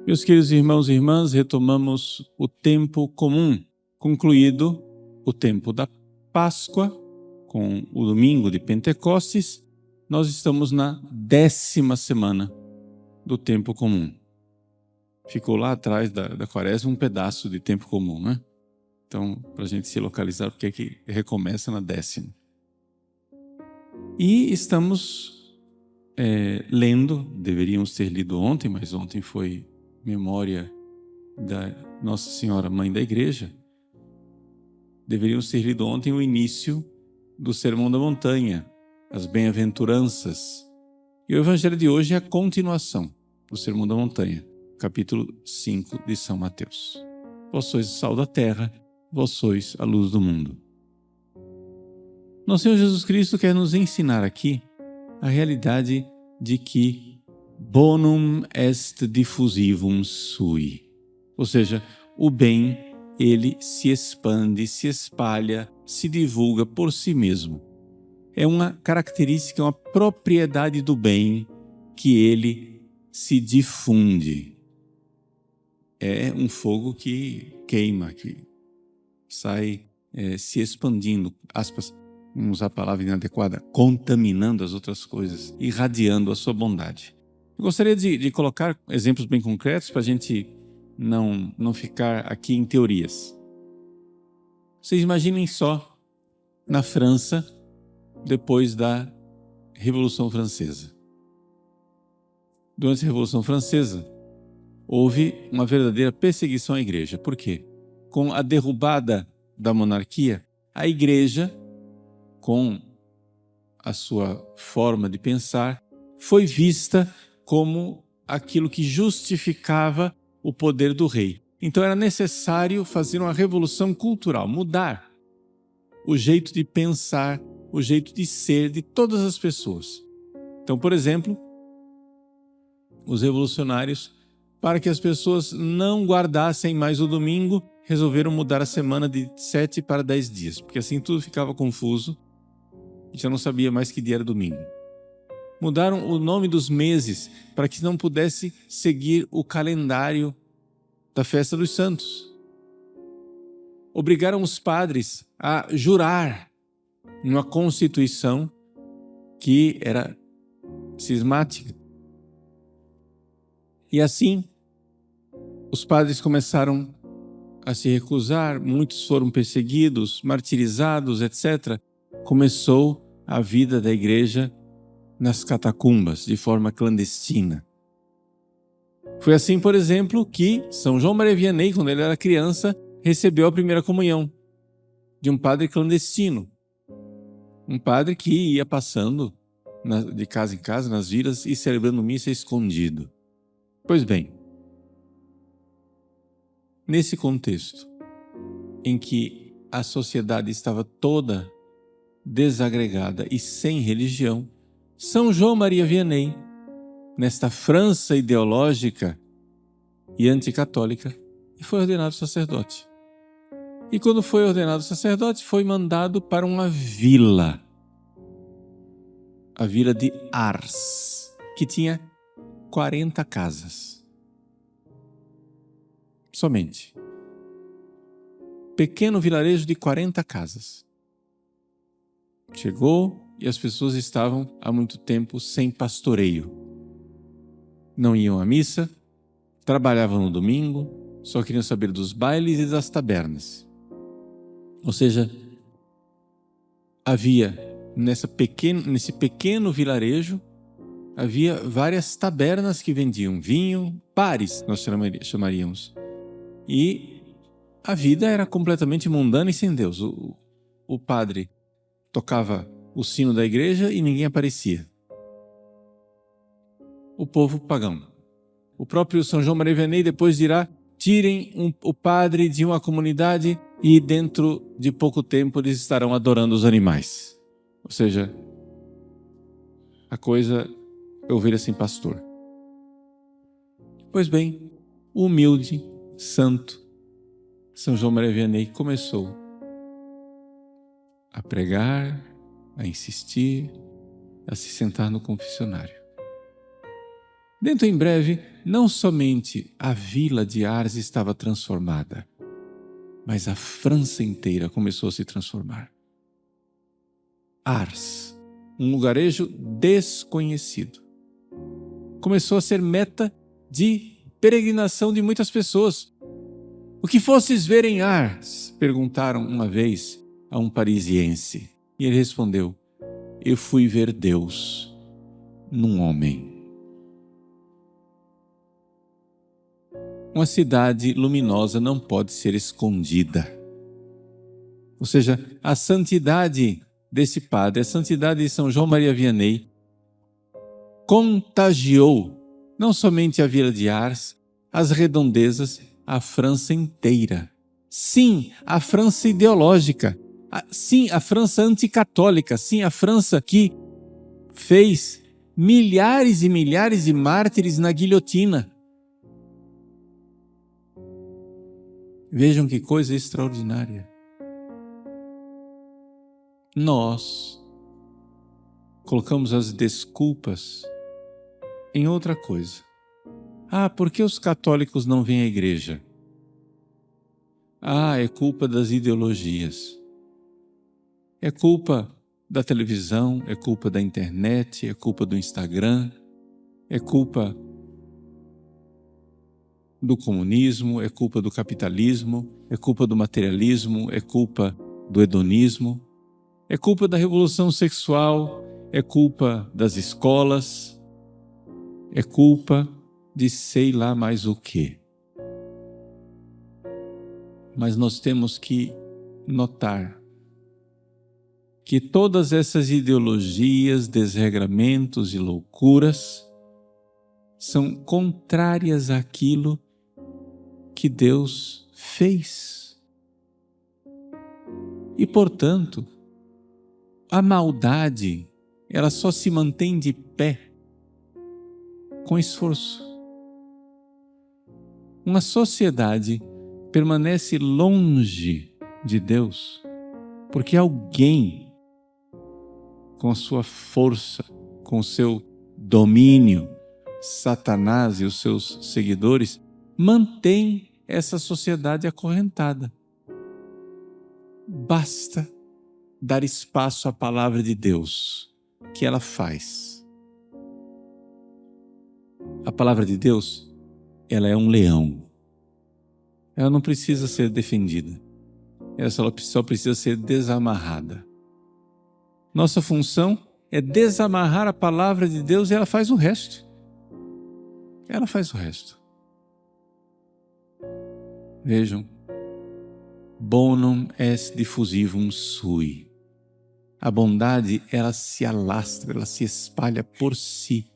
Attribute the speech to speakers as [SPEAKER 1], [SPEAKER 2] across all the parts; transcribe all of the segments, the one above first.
[SPEAKER 1] Meus queridos irmãos e irmãs, retomamos o tempo comum, concluído o tempo da Páscoa, com o domingo de Pentecostes. Nós estamos na 10ª semana do tempo comum. Ficou lá atrás da Quaresma um pedaço de tempo comum, né? Então, para a gente se localizar, porque é que recomeça na 10ª. E estamos lendo, deveríamos ter lido ontem, mas ontem foi memória da Nossa Senhora, Mãe da Igreja. Deveríamos ter lido ontem o início do Sermão da Montanha, as bem-aventuranças. E o Evangelho de hoje é a continuação do Sermão da Montanha, capítulo 5 de São Mateus. Vós sois o sal da terra, vós sois a luz do mundo. Nosso Senhor Jesus Cristo quer nos ensinar aqui a realidade de que bonum est diffusivum sui, ou seja, o bem, ele se expande, se espalha, se divulga por si mesmo. É uma característica, uma propriedade do bem que ele se difunde. É um fogo que queima, que sai se expandindo, aspas, vamos usar a palavra inadequada, contaminando as outras coisas, irradiando a sua bondade. Eu gostaria de colocar exemplos bem concretos para a gente não ficar aqui em teorias. Vocês imaginem só na França, depois da Revolução Francesa. Durante a Revolução Francesa, houve uma verdadeira perseguição à igreja. Por quê? Com a derrubada da monarquia, a igreja, com a sua forma de pensar, foi vista como aquilo que justificava o poder do rei. Então era necessário fazer uma revolução cultural, mudar o jeito de pensar, o jeito de ser de todas as pessoas. Então, por exemplo, os revolucionários, para que as pessoas não guardassem mais o domingo, resolveram mudar a semana de 7 para 10 dias, porque assim tudo ficava confuso e já não sabia mais que dia era domingo. Mudaram o nome dos meses para que não pudesse seguir o calendário da festa dos santos. Obrigaram os padres a jurar numa constituição que era cismática. E assim, os padres começaram a se recusar, muitos foram perseguidos, martirizados, etc. Começou a vida da igreja nas catacumbas, de forma clandestina. Foi assim, por exemplo, que São João Maria Vianney, quando ele era criança, recebeu a primeira comunhão de um padre clandestino. Um padre que ia passando de casa em casa, nas vilas, e celebrando missa escondido. Pois bem, nesse contexto em que a sociedade estava toda desagregada e sem religião, São João Maria Vianney, nesta França ideológica e anticatólica, foi ordenado sacerdote. E quando foi ordenado sacerdote, foi mandado para uma vila, a vila de Ars, que tinha 40 casas. Somente. Pequeno vilarejo de 40 casas. Chegou e as pessoas estavam há muito tempo sem pastoreio. Não iam à missa, trabalhavam no domingo, só queriam saber dos bailes e das tabernas. Ou seja, havia nesse pequeno vilarejo, havia várias tabernas que vendiam vinho, bares nós chamaríamos. E a vida era completamente mundana e sem Deus. O padre tocava o sino da igreja e ninguém aparecia. O povo pagão. O próprio São João Maria Vianney depois dirá: tirem o padre de uma comunidade e dentro de pouco tempo eles estarão adorando os animais. Ou seja, a coisa é ovelha sem pastor. Pois bem, o humilde, santo São João Maria Vianney começou a pregar, a insistir, a se sentar no confessionário. Dentro em breve, não somente a vila de Ars estava transformada, mas a França inteira começou a se transformar. Ars, um lugarejo desconhecido, começou a ser meta de peregrinação de muitas pessoas. O que fostes ver em Ars? Perguntaram uma vez a um parisiense. E ele respondeu: eu fui ver Deus num homem. Uma cidade luminosa não pode ser escondida. Ou seja, a santidade desse padre, a santidade de São João Maria Vianney, contagiou não somente a vila de Ars, as redondezas, a França inteira. Sim, a França ideológica. Sim, a França anticatólica. Sim, a França que fez milhares e milhares de mártires na guilhotina. Vejam que coisa extraordinária. Nós colocamos as desculpas em outra coisa. Por que os católicos não vêm à igreja? É culpa das ideologias. É culpa da televisão, é culpa da internet, é culpa do Instagram, é culpa do comunismo, é culpa do capitalismo, é culpa do materialismo, é culpa do hedonismo, é culpa da revolução sexual, é culpa das escolas, é culpa de sei lá mais o quê. Mas nós temos que notar que todas essas ideologias, desregramentos e loucuras são contrárias àquilo que Deus fez. E, portanto, a maldade, ela só se mantém de pé com esforço. Uma sociedade permanece longe de Deus porque alguém, com a sua força, com o seu domínio, Satanás e os seus seguidores, mantém essa sociedade acorrentada. Basta dar espaço à palavra de Deus, que ela faz. A palavra de Deus, ela é um leão. Ela não precisa ser defendida. Ela só precisa ser desamarrada. Nossa função é desamarrar a palavra de Deus e ela faz o resto. Ela faz o resto. Vejam, bonum est diffusivum sui. A bondade, ela se alastra, ela se espalha por si.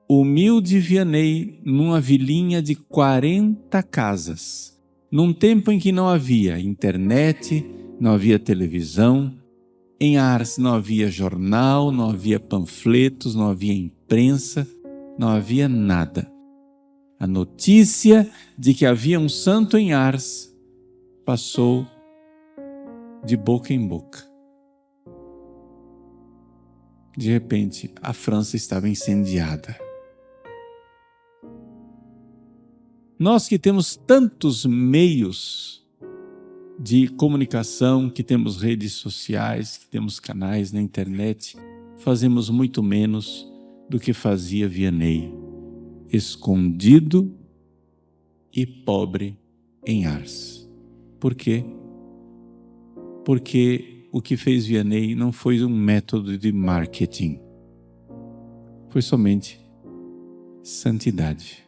[SPEAKER 1] Humilde Vianney, numa vilinha de 40 casas, num tempo em que não havia internet, não havia televisão, em Ars não havia jornal, não havia panfletos, não havia imprensa, não havia nada. A notícia de que havia um santo em Ars passou de boca em boca. De repente, a França estava incendiada. Nós que temos tantos meios de comunicação, que temos redes sociais, que temos canais na internet, fazemos muito menos do que fazia Vianney, escondido e pobre em Ars. Por quê? Porque o que fez Vianney não foi um método de marketing, foi somente santidade.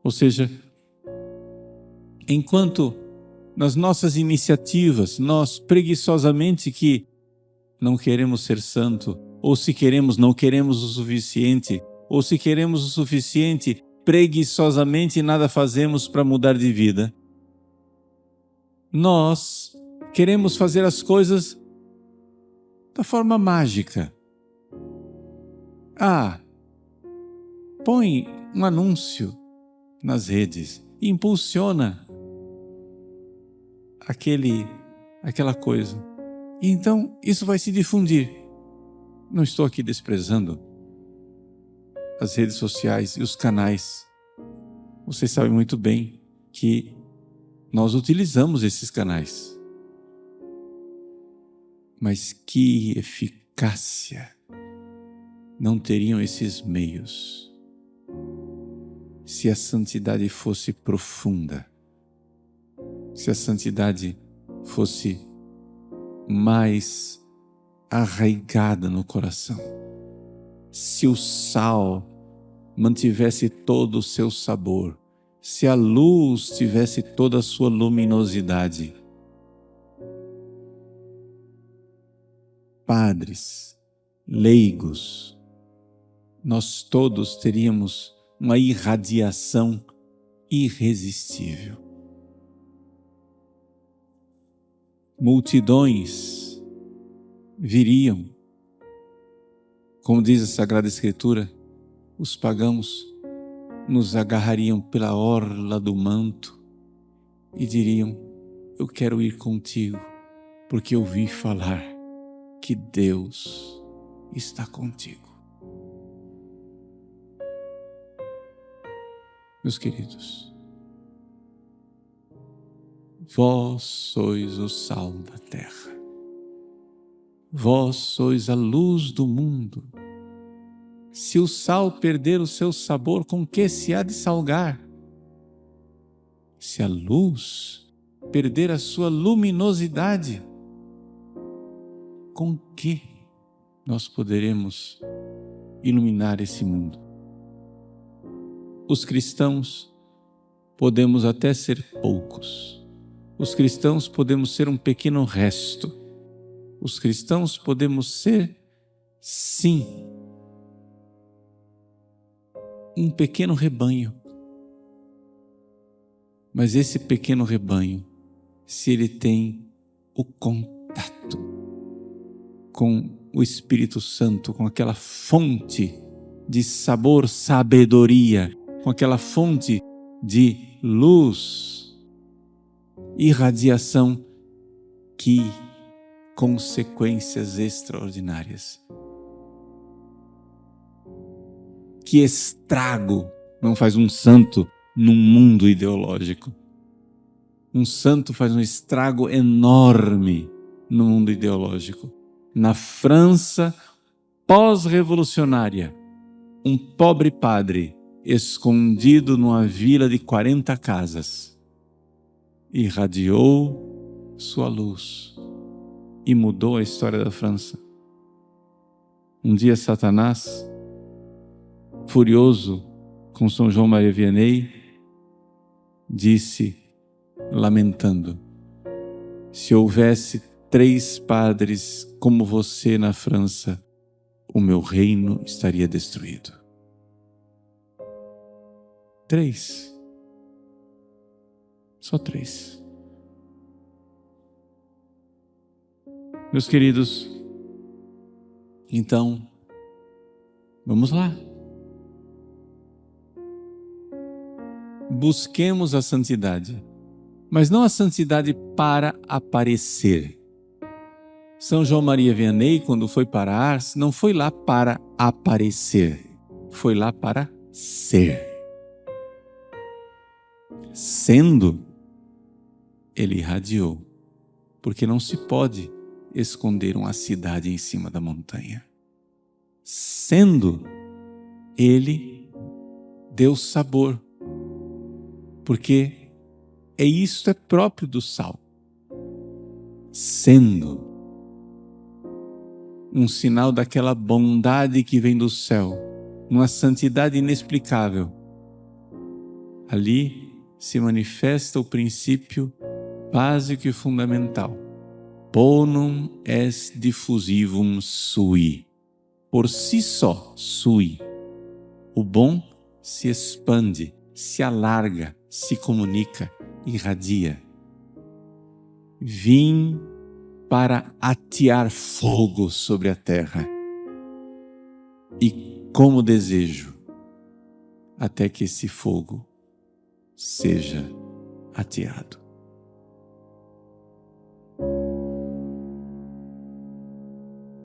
[SPEAKER 1] Ou seja, enquanto nas nossas iniciativas, nós preguiçosamente que não queremos ser santo, ou se queremos, não queremos o suficiente, ou se queremos o suficiente, preguiçosamente nada fazemos para mudar de vida. Nós queremos fazer as coisas da forma mágica. Põe um anúncio nas redes, impulsiona aquela coisa. E então isso vai se difundir. Não estou aqui desprezando as redes sociais e os canais. Vocês sabem muito bem que nós utilizamos esses canais. Mas que eficácia não teriam esses meios se a santidade fosse profunda, se a santidade fosse mais arraigada no coração, se o sal mantivesse todo o seu sabor, se a luz tivesse toda a sua luminosidade. Padres, leigos, nós todos teríamos uma irradiação irresistível. Multidões viriam, como diz a Sagrada Escritura, os pagãos nos agarrariam pela orla do manto e diriam: eu quero ir contigo, porque ouvi falar que Deus está contigo. Meus queridos, vós sois o sal da terra, vós sois a luz do mundo. Se o sal perder o seu sabor, com que se há de salgar? Se a luz perder a sua luminosidade, com que nós poderemos iluminar esse mundo? Os cristãos podemos até ser poucos. Os cristãos podemos ser um pequeno resto. Os cristãos podemos ser, sim, um pequeno rebanho. Mas esse pequeno rebanho, se ele tem o contato com o Espírito Santo, com aquela fonte de sabor, sabedoria, com aquela fonte de luz, irradiação, que consequências extraordinárias. Que estrago não faz um santo num mundo ideológico. Um santo faz um estrago enorme no mundo ideológico. Na França pós-revolucionária, um pobre padre escondido numa vila de 40 casas irradiou sua luz e mudou a história da França. Um dia Satanás, furioso com São João Maria Vianney, disse, lamentando: se houvesse 3 padres como você na França, o meu reino estaria destruído. 3. Só 3. Meus queridos, então, vamos lá. Busquemos a santidade, mas não a santidade para aparecer. São João Maria Vianney, quando foi para Ars, não foi lá para aparecer, foi lá para ser. Sendo, ele irradiou, porque não se pode esconder uma cidade em cima da montanha. Sendo, ele deu sabor, porque isto é próprio do sal. Sendo um sinal daquela bondade que vem do céu, uma santidade inexplicável, ali se manifesta o princípio básico e fundamental. Bonum est diffusivum sui. Por si só, sui. O bom se expande, se alarga, se comunica, irradia. Vim para atear fogo sobre a terra. E como desejo, até que esse fogo seja ateado.